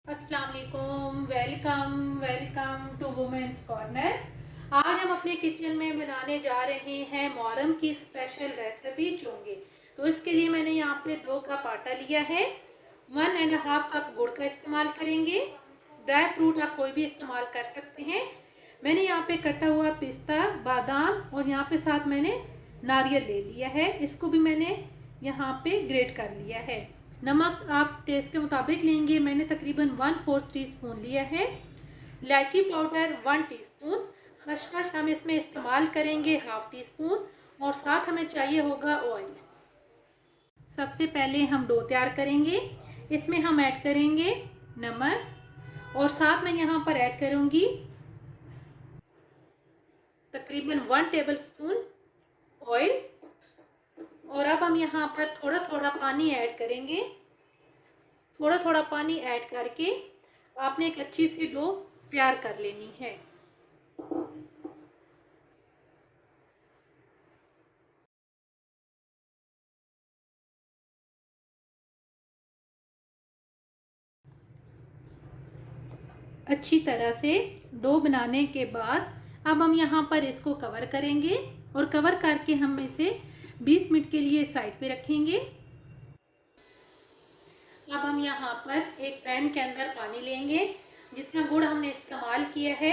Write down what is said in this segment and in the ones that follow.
अस्सलाम वालेकुम, welcome welcome to women's corner. आज हम अपने किचन में बनाने जा रहे हैं मुहर्रम की स्पेशल रेसिपी चोंगे। तो इसके लिए मैंने यहाँ पे 2 कप आटा लिया है, 1.5 कप गुड़ का इस्तेमाल करेंगे। ड्राई फ्रूट आप कोई भी इस्तेमाल कर सकते हैं। मैंने यहाँ पे कटा हुआ पिस्ता, बादाम और यहाँ पे साथ मैंने नारियल ले लिया है। इसको भी मैंने यहाँ पे ग्रेट कर लिया है। नमक आप टेस्ट के मुताबिक लेंगे। मैंने तकरीबन 1/4 टीस्पून लिया है। इलायची पाउडर 1 टीस्पून। खसखस हम इसमें इस्तेमाल करेंगे 1/2 टीस्पून और साथ हमें चाहिए होगा ऑयल। सबसे पहले हम डो तैयार करेंगे। इसमें हम ऐड करेंगे नमक और साथ में यहाँ पर ऐड करूँगी तकरीबन 1 टेबल स्पून ऑयल। और अब हम यहाँ पर थोड़ा थोड़ा पानी ऐड करेंगे। थोड़ा थोड़ा पानी ऐड करके आपने एक अच्छी सी डो तैयार कर लेनी है। अच्छी तरह से डो बनाने के बाद अब हम यहाँ पर इसको कवर करेंगे और कवर करके हम इसे 20 मिनट के लिए साइड पे रखेंगे। अब हम यहाँ पर एक पैन के अंदर पानी लेंगे। जितना गुड़ हमने इस्तेमाल किया है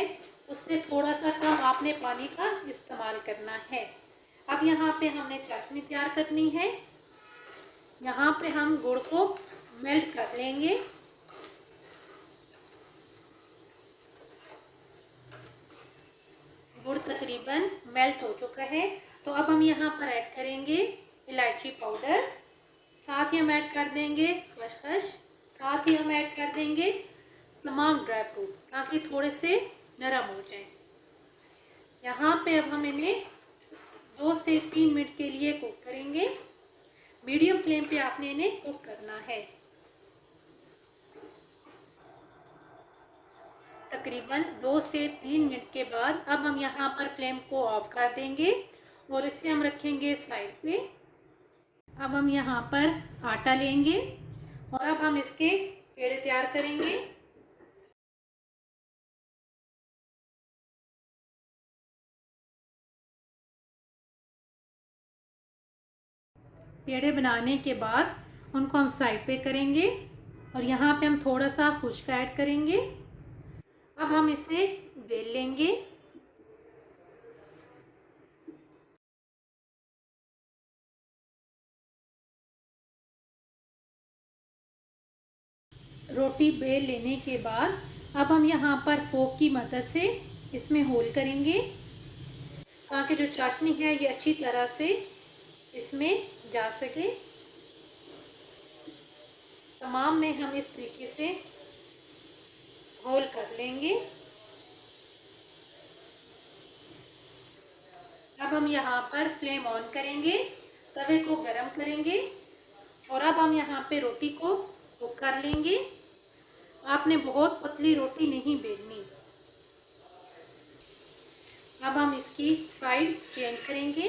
उससे थोड़ा सा कम आपने पानी का इस्तेमाल करना है। अब यहाँ पे हमने चाशनी तैयार करनी है। यहाँ पे हम गुड़ को मेल्ट कर लेंगे। गुड़ तकरीबन मेल्ट हो चुका है। तो अब हम यहाँ पर ऐड करेंगे इलायची पाउडर। साथ ही हम ऐड कर देंगे खसखस। साथ ही हम ऐड कर देंगे तमाम ड्राई फ्रूट ताकि थोड़े से नरम हो जाएं। यहाँ पे अब हम इन्हें 2 से 3 मिनट के लिए कुक करेंगे। मीडियम फ्लेम पे आपने इन्हें कुक करना है। तकरीबन 2 से 3 मिनट के बाद अब हम यहाँ पर फ्लेम को ऑफ कर देंगे और इसे हम रखेंगे साइड पे। अब हम यहाँ पर आटा लेंगे और अब हम इसके पेड़े तैयार करेंगे। पेड़े बनाने के बाद उनको हम साइड पे करेंगे और यहाँ पे हम थोड़ा सा खुश्क ऐड करेंगे। अब हम इसे बेल लेंगे। रोटी बेल लेने के बाद अब हम यहाँ पर फोक की मदद से इसमें होल करेंगे ताकि जो चाशनी है ये अच्छी तरह से इसमें जा सके। तमाम में हम इस तरीके से होल कर लेंगे। अब हम यहाँ पर फ्लेम ऑन करेंगे, तवे को गरम करेंगे और अब हम यहाँ पे रोटी को कुक कर लेंगे। आपने बहुत पतली रोटी नहीं बेलनी। अब हम इसकी साइड चेंज करेंगे।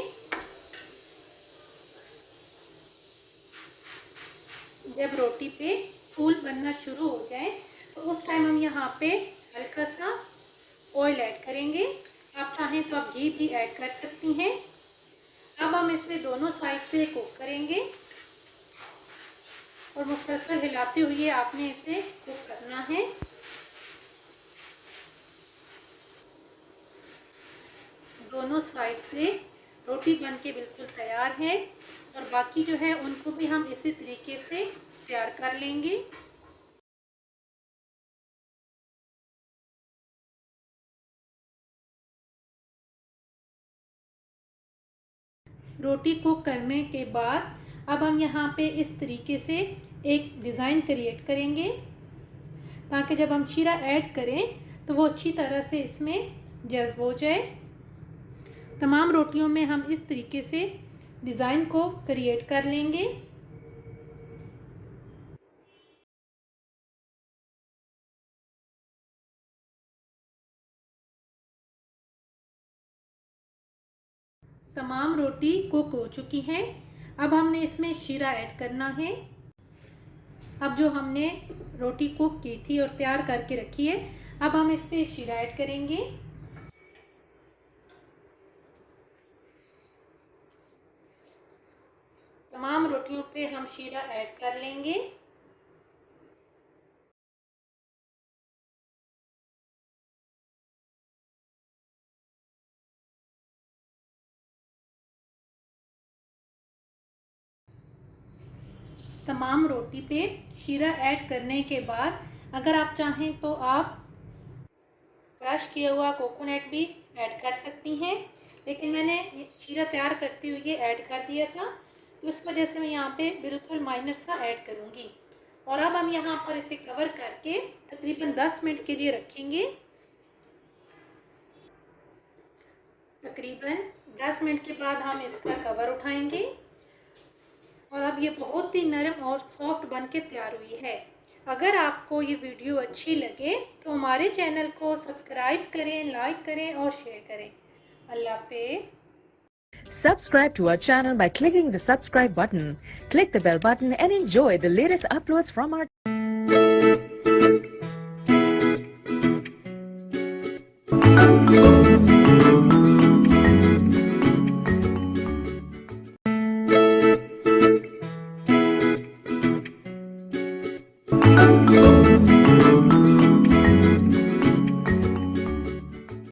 जब रोटी पे फूल बनना शुरू हो जाए तो उस टाइम हम यहाँ पे हल्का सा ऑयल ऐड करेंगे। आप चाहें तो आप घी भी ऐड कर सकती हैं। अब हम इसे दोनों साइड से कुक करेंगे और मुसलसल हिलाते हुए आपने इसे कुक करना है। दोनों साइड से रोटी बन के बिल्कुल तैयार है और बाकी जो है उनको भी हम इसी तरीके से तैयार कर लेंगे। रोटी कुक करने के बाद अब हम यहाँ पे इस तरीके से एक डिज़ाइन क्रिएट करेंगे ताकि जब हम शीरा ऐड करें तो वो अच्छी तरह से इसमें जज्ब हो जाए। तमाम रोटियों में हम इस तरीके से डिज़ाइन को क्रिएट कर लेंगे। तमाम रोटी कुक हो चुकी हैं। अब हमने इसमें शीरा ऐड करना है। अब जो हमने रोटी कुक की थी और तैयार करके रखी है, अब हम इस पे शीरा ऐड करेंगे। तमाम रोटियों पे हम शीरा ऐड कर लेंगे। तमाम रोटी पे शीरा ऐड करने के बाद अगर आप चाहें तो आप क्रश किया हुआ कोकोनट भी ऐड कर सकती हैं, लेकिन मैंने शीरा तैयार करते हुए ये ऐड कर दिया था, तो इस वजह से मैं यहाँ पे बिल्कुल माइनर सा ऐड करूँगी। और अब हम यहाँ पर इसे कवर करके तकरीबन 10 मिनट के लिए रखेंगे। तकरीबन 10 मिनट के बाद हम इसका कवर उठाएंगे और अब ये बहुत ही नरम और सॉफ्ट बन के तैयार हुई है। अगर आपको ये वीडियो अच्छी लगे तो हमारे चैनल को सब्सक्राइब करें, लाइक करें और शेयर करें। अल्लाह हाफिज़। Subscribe to our channel by clicking the subscribe button. Click the bell button and enjoy the latest uploads from our channel.